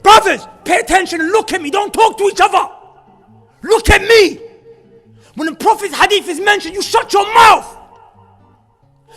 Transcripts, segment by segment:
Brothers, pay attention and look at me. Don't talk to each other. Look at me. When the Prophet's hadith is mentioned, you shut your mouth.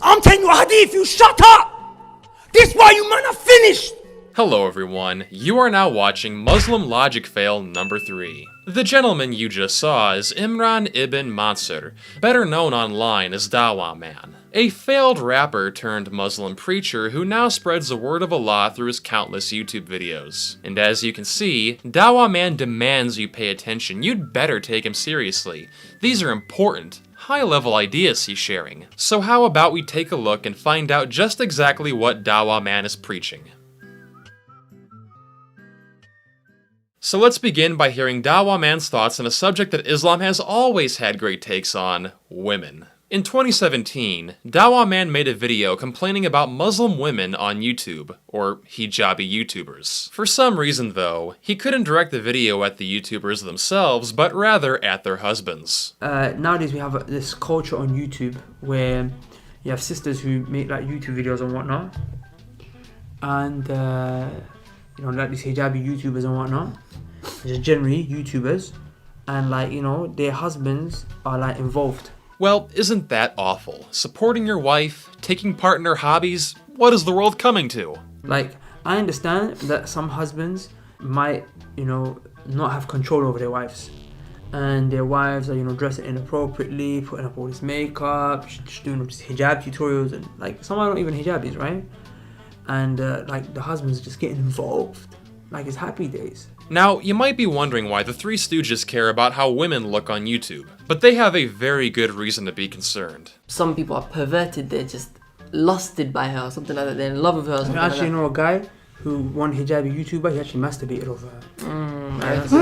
I'm telling you a hadith, you shut up. This is why you men are finished. Hello everyone, you are now watching Muslim Logic Fail number 3. The gentleman you just saw is Imran ibn Mansur, better known online as Dawah Man, a failed rapper turned Muslim preacher who now spreads the word of Allah through his countless YouTube videos. And as you can see, Dawah Man demands you pay attention. You'd better take him seriously. These are important, high-level ideas he's sharing. So how about we take a look and find out just exactly what Dawah Man is preaching. So let's begin by hearing Dawah Man's thoughts on a subject that Islam has always had great takes on: women. In 2017, Dawah Man made a video complaining about Muslim women on YouTube, or hijabi YouTubers. For some reason though, he couldn't direct the video at the YouTubers themselves, but rather at their husbands. Nowadays we have this culture on YouTube where you have sisters who make like YouTube videos and whatnot, and you know, like these hijabi YouTubers and whatnot, just generally YouTubers, and like, you know, their husbands are like involved. Well, isn't that awful? Supporting your wife, taking part in her hobbies, what is the world coming to? Like, I understand that some husbands might, you know, not have control over their wives, and their wives are, you know, dressing inappropriately, putting up all this makeup, just doing just hijab tutorials, and like some are not even hijabis, right? And like the husband's just getting involved like it's happy days. Now, you might be wondering why the Three Stooges care about how women look on YouTube, but they have a very good reason to be concerned. Some people are perverted, they're just lusted by her or something like that, they're in love with her or something I actually like know a guy who, one hijabi YouTuber, he actually masturbated over her.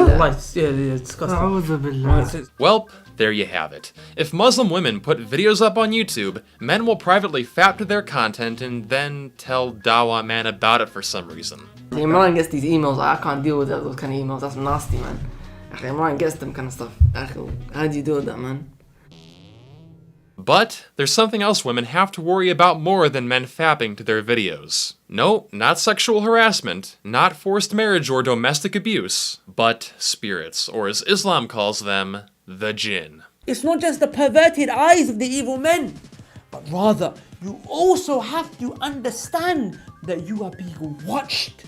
that. It's disgusting. Well, there you have it. If Muslim women put videos up on YouTube, men will privately fap to their content and then tell Dawah Man about it for some reason. Imran gets these emails, I can't deal with those kind of emails, that's nasty, man. Imran gets them kind of stuff. How do you deal with that, man? But there's something else women have to worry about more than men fapping to their videos. No, not sexual harassment, not forced marriage or domestic abuse, but spirits, or as Islam calls them, the jinn. It's not just the perverted eyes of the evil men, but rather you also have to understand that you are being watched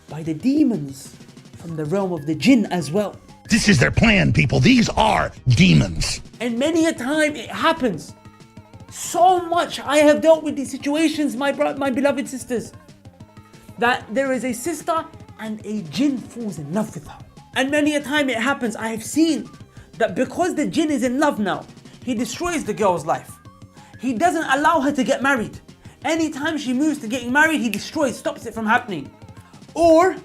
by the demons from the realm of the jinn as well. This is their plan, people. These are demons. And many a time it happens. So much I have dealt with these situations, my beloved sisters, that there is a sister and a jinn falls in love with her. And many a time it happens, I have seen that because the jinn is in love now, he destroys the girl's life. He doesn't allow her to get married. Anytime she moves to getting married, he destroys, stops it from happening. Or,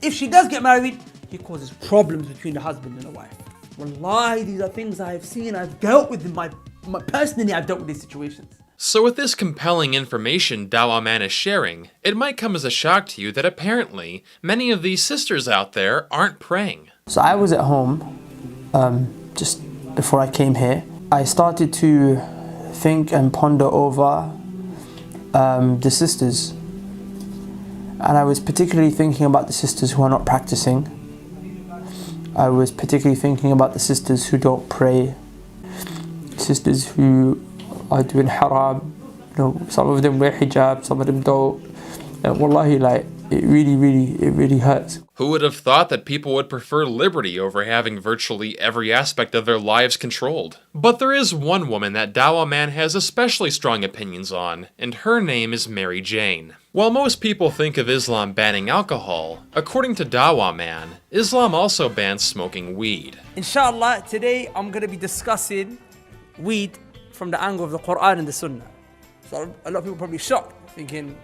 if she does get married, he causes problems between the husband and the wife. Wallahi, these are things I have seen, I've dealt with them, personally I've dealt with these situations. So with this compelling information Dawah Man is sharing, it might come as a shock to you that apparently many of these sisters out there aren't praying. So I was at home just before I came here. I started to think and ponder over the sisters, and I was particularly thinking about the sisters who are not practicing. I was particularly thinking about the sisters who don't pray, sisters who are doing haram. You know, some of them wear hijab, some of them don't. And wallahi, like, it really hurts. Who would have thought that people would prefer liberty over having virtually every aspect of their lives controlled? But there is one woman that Dawah Man has especially strong opinions on, and her name is Mary Jane. While most people think of Islam banning alcohol, according to Dawah Man, Islam also bans smoking weed. Inshallah, today I'm going to be discussing weed from the angle of the Quran and the Sunnah. So a lot of people are probably shocked, thinking,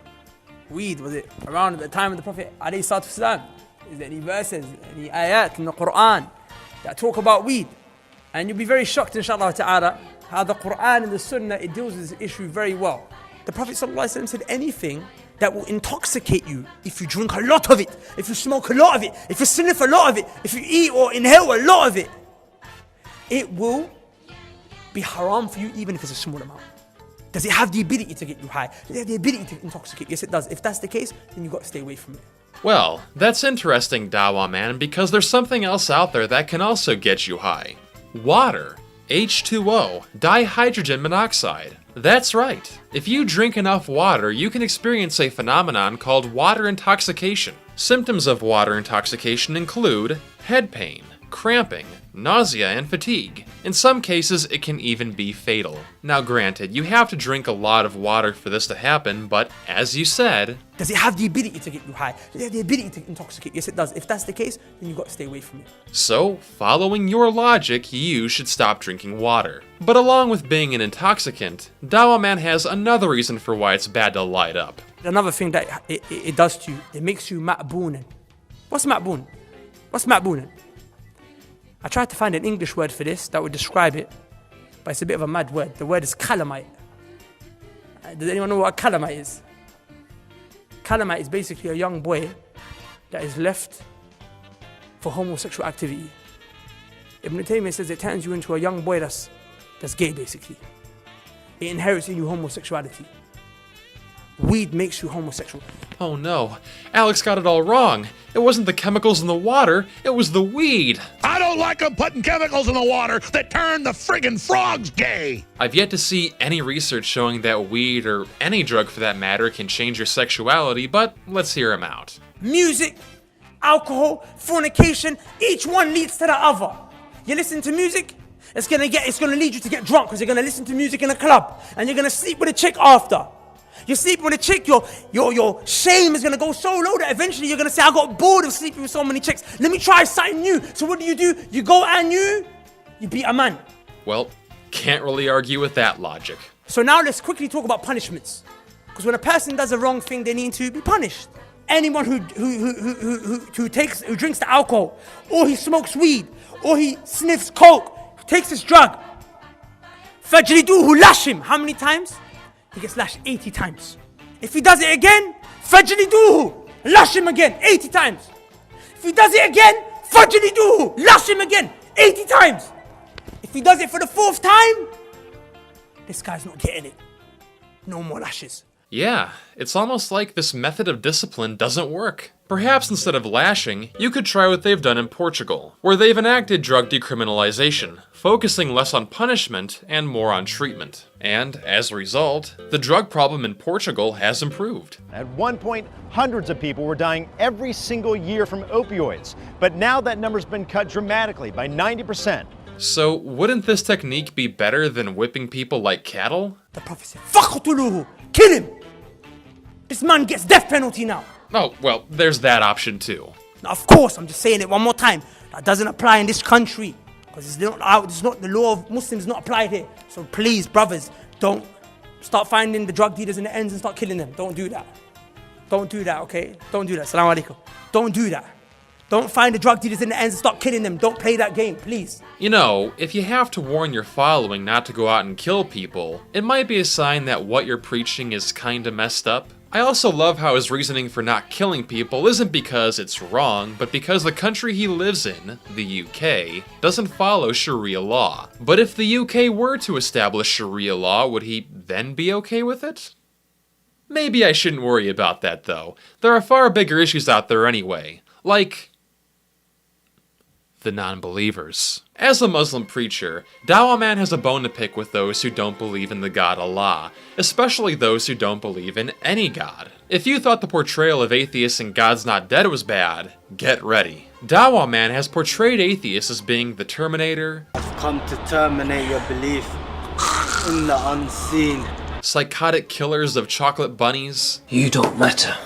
weed, was it around at the time of the Prophet ﷺ? Is there any verses, any ayat in the Quran that talk about weed? And you'll be very shocked, inshallah ta'ala, how the Quran and the Sunnah, it deals with this issue very well. The Prophet ﷺ said anything that will intoxicate you, if you drink a lot of it, if you smoke a lot of it, if you sniff a lot of it, if you eat or inhale a lot of it, it will be haram for you even if it's a small amount. Does it have the ability to get you high? Does it have the ability to intoxicate? Yes, it does. If that's the case, then you've got to stay away from it. Well, that's interesting, Dawah man, because there's something else out there that can also get you high. Water. H2O, dihydrogen monoxide. That's right. If you drink enough water, you can experience a phenomenon called water intoxication. Symptoms of water intoxication include head pain, cramping, nausea, and fatigue. In some cases, it can even be fatal. Now granted, you have to drink a lot of water for this to happen, but as you said... Does it have the ability to get you high? Does it have the ability to intoxicate? Yes, it does. If that's the case, then you've got to stay away from it. So, following your logic, you should stop drinking water. But along with being an intoxicant, Dawah man has another reason for why it's bad to light up. Another thing that it does to you, it makes you ma'boonin. What's ma'boon? What's ma'boonin? I tried to find an English word for this that would describe it, but it's a bit of a mad word. The word is calamite. Does anyone know what a calamite is? Calamite is basically a young boy that is left for homosexual activity. Ibn Taymiyyah says it turns you into a young boy that's gay, basically. It inherits in you homosexuality. Weed makes you homosexual. Oh no, Alex got it all wrong. It wasn't the chemicals in the water, it was the weed. I don't like them putting chemicals in the water that turn the friggin' frogs gay. I've yet to see any research showing that weed, or any drug for that matter, can change your sexuality, but let's hear him out. Music, alcohol, fornication, each one leads to the other. You listen to music, it's gonna lead you to get drunk because you're gonna listen to music in a club and you're gonna sleep with a chick after. You sleep with a chick, your shame is gonna go so low that eventually you're gonna say, I got bored of sleeping with so many chicks. Let me try something new. So what do? You go and you beat a man. Well, can't really argue with that logic. So now let's quickly talk about punishments. Because when a person does a wrong thing, they need to be punished. Anyone who drinks the alcohol, or he smokes weed, or he sniffs coke, takes this drug, fajliduhu, lash him. How many times? He gets lashed 80 times. If he does it again, fajliduhu, lash him again 80 times. If he does it again, fajliduhu, lash him again 80 times. If he does it for the 4th time, this guy's not getting it. No more lashes. Yeah, it's almost like this method of discipline doesn't work. Perhaps instead of lashing, you could try what they've done in Portugal, where they've enacted drug decriminalization, focusing less on punishment and more on treatment. And, as a result, the drug problem in Portugal has improved. At one point, hundreds of people were dying every single year from opioids, but now that number's been cut dramatically by 90%. So, wouldn't this technique be better than whipping people like cattle? The Prophet said, "Faqtuluhu, kill him." This man gets death penalty now. Oh, well, there's that option too. Now, of course, I'm just saying it one more time. That doesn't apply in this country. Because it's not the law of Muslims not applied here. So please, brothers, don't start finding the drug dealers in the ends and start killing them. Don't do that. Don't do that, okay? Don't do that. Assalamu alaikum. Don't do that. Don't find the drug dealers in the ends and start killing them. Don't play that game, please. You know, if you have to warn your following not to go out and kill people, it might be a sign that what you're preaching is kinda messed up. I also love how his reasoning for not killing people isn't because it's wrong, but because the country he lives in, the UK, doesn't follow Sharia law. But if the UK were to establish Sharia law, would he then be okay with it? Maybe I shouldn't worry about that though. There are far bigger issues out there anyway, like the non-believers. As a Muslim preacher, Dawah man has a bone to pick with those who don't believe in the God Allah, especially those who don't believe in any God. If you thought the portrayal of atheists in God's Not Dead was bad, get ready. Dawah man has portrayed atheists as being the Terminator, I've come to terminate your belief in the unseen. Psychotic killers of chocolate bunnies, You don't matter.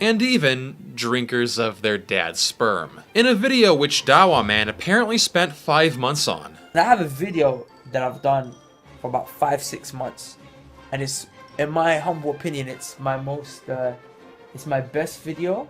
and even drinkers of their dad's sperm. In a video which Dawah man apparently spent 5 months on. I have a video that I've done for about 5-6 months, and it's, in my humble opinion, it's my most, it's my best video.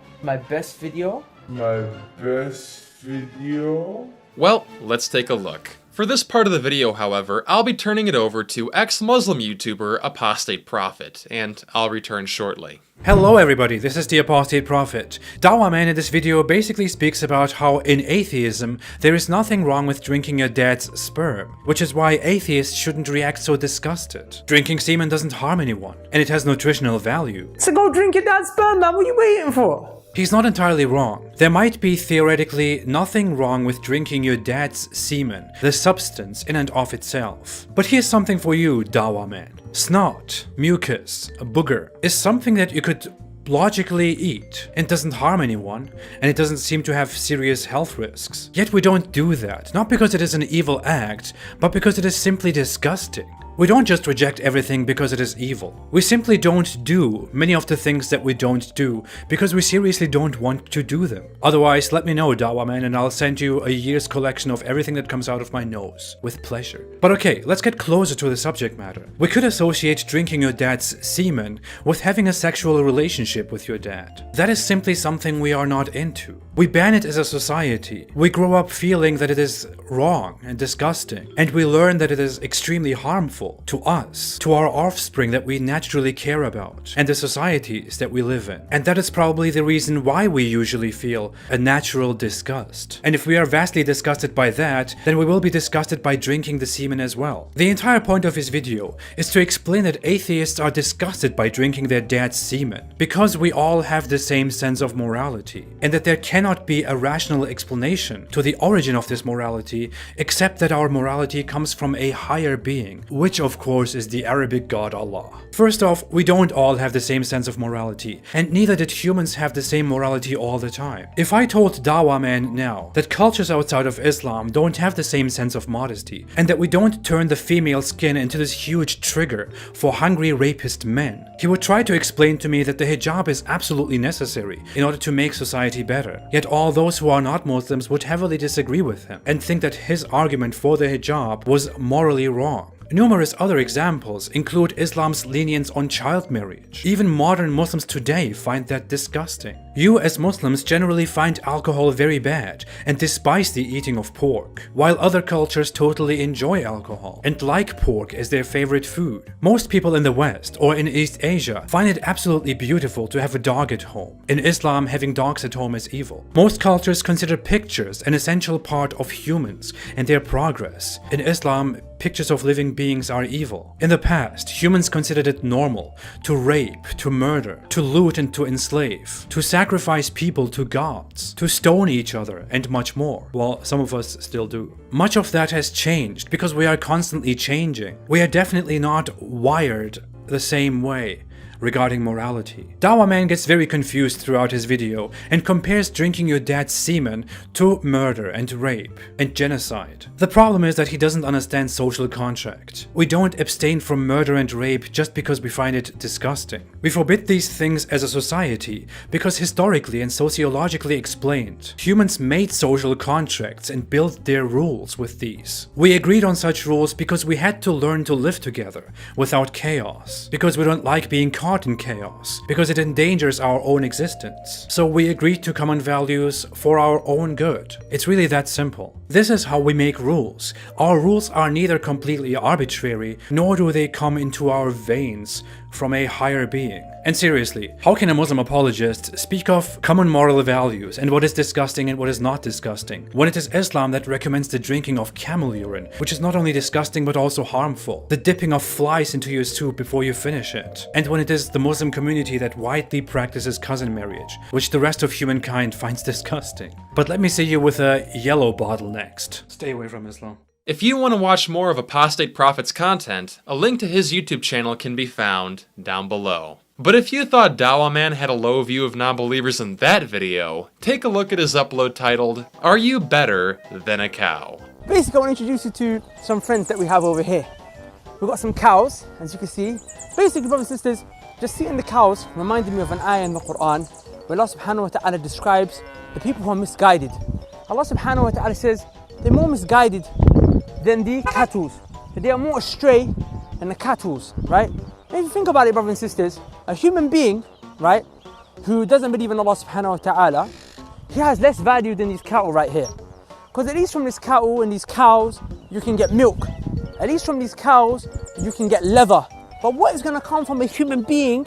Well, let's take a look. For this part of the video, however, I'll be turning it over to ex-Muslim YouTuber Apostate Prophet, and I'll return shortly. Hello everybody, this is the Apostate Prophet. Dawah Man in this video basically speaks about how in atheism there is nothing wrong with drinking your dad's sperm, which is why atheists shouldn't react so disgusted. Drinking semen doesn't harm anyone, and it has nutritional value. So go drink your dad's sperm, man. What are you waiting for? He's not entirely wrong. There might be theoretically nothing wrong with drinking your dad's semen, the substance in and of itself. But here's something for you, Dawah Man. Snot, mucus, a booger is something that you could logically eat and doesn't harm anyone, and it doesn't seem to have serious health risks. Yet we don't do that, not because it is an evil act, but because it is simply disgusting. We don't just reject everything because it is evil. We simply don't do many of the things that we don't do because we seriously don't want to do them. Otherwise, let me know, Dawah Man, and I'll send you a year's collection of everything that comes out of my nose, with pleasure. But okay, let's get closer to the subject matter. We could associate drinking your dad's semen with having a sexual relationship with your dad. That is simply something we are not into. We ban it as a society. We grow up feeling that it is wrong and disgusting, and we learn that it is extremely harmful to us, to our offspring that we naturally care about, and the societies that we live in. And that is probably the reason why we usually feel a natural disgust. And if we are vastly disgusted by that, then we will be disgusted by drinking the semen as well. The entire point of his video is to explain that atheists are disgusted by drinking their dad's semen, because we all have the same sense of morality, and that there cannot be a rational explanation to the origin of this morality except that our morality comes from a higher being, which of course is the Arabic god Allah. First off, we don't all have the same sense of morality, and neither did humans have the same morality all the time. If I told Dawah Man now that cultures outside of Islam don't have the same sense of modesty, and that we don't turn the female skin into this huge trigger for hungry rapist men, he would try to explain to me that the hijab is absolutely necessary in order to make society better. Yet all those who are not Muslims would heavily disagree with him and think that his argument for the hijab was morally wrong. Numerous other examples include Islam's lenience on child marriage. Even modern Muslims today find that disgusting. You as Muslims generally find alcohol very bad and despise the eating of pork, while other cultures totally enjoy alcohol and like pork as their favorite food. Most people in the West or in East Asia find it absolutely beautiful to have a dog at home. In Islam, having dogs at home is evil. Most cultures consider pictures an essential part of humans and their progress. In Islam, pictures of living beings are evil. In the past, humans considered it normal to rape, to murder, to loot and to enslave, to sacrifice people to gods, to stone each other, and much more. Well, some of us still do. Much of that has changed because we are constantly changing. We are definitely not wired the same way regarding morality. Dawah Man gets very confused throughout his video and compares drinking your dad's semen to murder and rape and genocide. The problem is that he doesn't understand social contract. We don't abstain from murder and rape just because we find it disgusting. We forbid these things as a society because historically and sociologically explained, humans made social contracts and built their rules with these. We agreed on such rules because we had to learn to live together without chaos, because we don't like being caught in chaos, because it endangers our own existence. So we agreed to common values for our own good. It's really that simple. This is how we make rules. Our rules are neither completely arbitrary, nor do they come into our veins from a higher being. And seriously, how can a Muslim apologist speak of common moral values and what is disgusting and what is not disgusting, when it is Islam that recommends the drinking of camel urine, which is not only disgusting but also harmful, the dipping of flies into your soup before you finish it, and when it is the Muslim community that widely practices cousin marriage, which the rest of humankind finds disgusting. But let me see you with a yellow bottle next. Stay away from Islam. If you want to watch more of Apostate Prophet's content, a link to his YouTube channel can be found down below. But if you thought Dawah Man had a low view of non-believers in that video, take a look at his upload titled, "Are You Better Than a Cow?" Basically, I want to introduce you to some friends that we have over here. We've got some cows, as you can see. Basically, brothers and sisters, just seeing the cows reminded me of an ayah in the Quran where Allah subhanahu wa ta'ala describes the people who are misguided. Allah subhanahu wa ta'ala says they're more misguided than the cattle. They are more astray than the cattle, right? If you think about it, brothers and sisters, a human being, right, who doesn't believe in Allah subhanahu wa ta'ala, he has less value than these cattle right here. Because at least from this cattle and these cows, you can get milk. At least from these cows, you can get leather. But what is going to come from a human being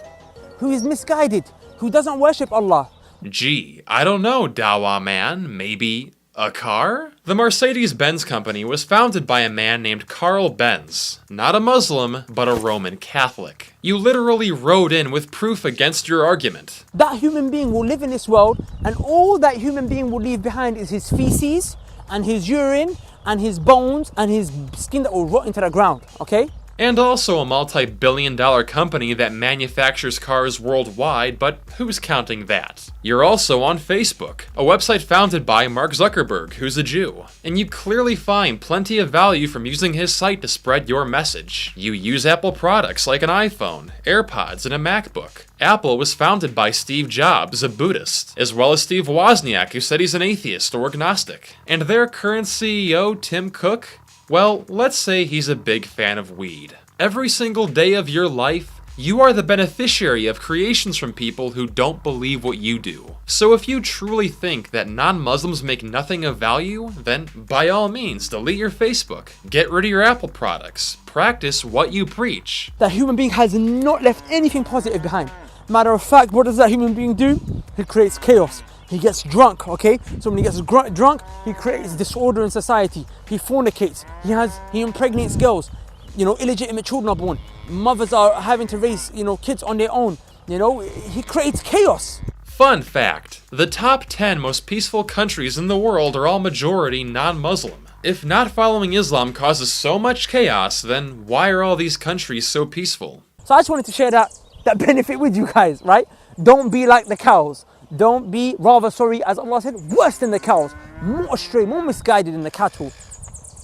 who is misguided, who doesn't worship Allah? Gee, I don't know, Dawah man. Maybe a car? The Mercedes-Benz company was founded by a man named Carl Benz. Not a Muslim, but a Roman Catholic. You literally wrote in with proof against your argument. That human being will live in this world, and all that human being will leave behind is his feces and his urine and his bones and his skin that will rot into the ground, okay? And also a multi-billion-dollar company that manufactures cars worldwide, but who's counting that? You're also on Facebook, a website founded by Mark Zuckerberg, who's a Jew. And you clearly find plenty of value from using his site to spread your message. You use Apple products like an iPhone, AirPods, and a MacBook. Apple was founded by Steve Jobs, a Buddhist, as well as Steve Wozniak, who said he's an atheist or agnostic. And their current CEO, Tim Cook, well, let's say he's a big fan of weed. Every single day of your life, you are the beneficiary of creations from people who don't believe what you do. So if you truly think that non-Muslims make nothing of value, then by all means, delete your Facebook, get rid of your Apple products, practice what you preach. That human being has not left anything positive behind. Matter of fact, what does that human being do? He creates chaos. He gets drunk, okay? So when he gets drunk, he creates disorder in society. He fornicates. He impregnates girls. Illegitimate children are born. Mothers are having to raise, kids on their own. He creates chaos. Fun fact, the top 10 most peaceful countries in the world are all majority non-Muslim. If not following Islam causes so much chaos, then why are all these countries so peaceful? So I just wanted to share that benefit with you guys, right? Don't be like the cows. Don't be, as Allah said, worse than the cows, more astray, more misguided than the cattle.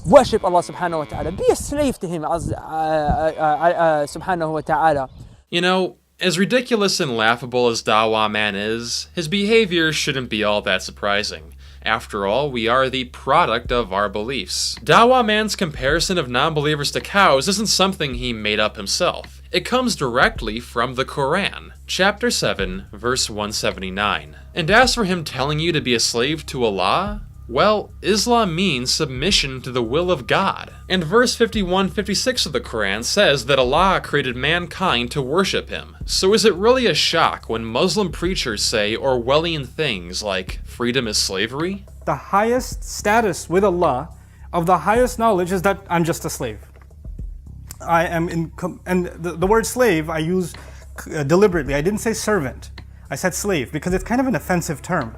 Worship Allah subhanahu wa ta'ala. Be a slave to Him subhanahu wa ta'ala. As ridiculous and laughable as Dawah man is, his behavior shouldn't be all that surprising. After all, we are the product of our beliefs. Dawah man's comparison of non-believers to cows isn't something he made up himself. It comes directly from the Quran, chapter 7, verse 179. And as for him telling you to be a slave to Allah, well, Islam means submission to the will of God. And verse 51-56 of the Quran says that Allah created mankind to worship Him. So is it really a shock when Muslim preachers say Orwellian things like freedom is slavery? The highest status with Allah, of the highest knowledge, is that I'm just a slave. And the word slave I use deliberately. I didn't say servant. I said slave because it's kind of an offensive term.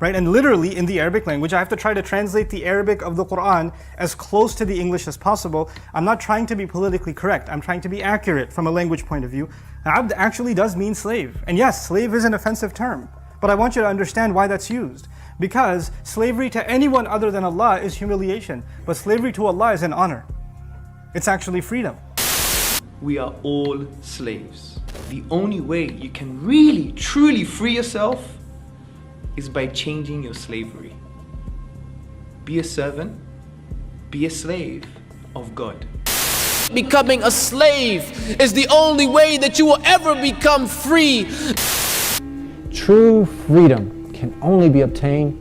Right? And literally in the Arabic language, I have to try to translate the Arabic of the Quran as close to the English as possible. I'm not trying to be politically correct. I'm trying to be accurate from a language point of view. Abd actually does mean slave. And yes, slave is an offensive term. But I want you to understand why that's used. Because slavery to anyone other than Allah is humiliation. But slavery to Allah is an honor. It's actually freedom. We are all slaves. The only way you can really, truly free yourself is by changing your slavery. Be a servant, be a slave of God. Becoming a slave is the only way that you will ever become free. True freedom can only be obtained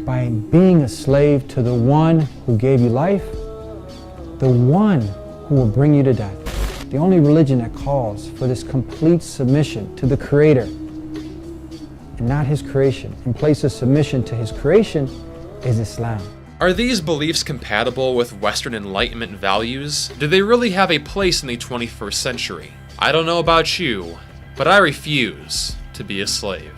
by being a slave to the one who gave you life, the one who will bring you to death. The only religion that calls for this complete submission to the Creator and not His creation, and places submission to His creation, is Islam. Are these beliefs compatible with Western Enlightenment values? Do they really have a place in the 21st century? I don't know about you, but I refuse to be a slave.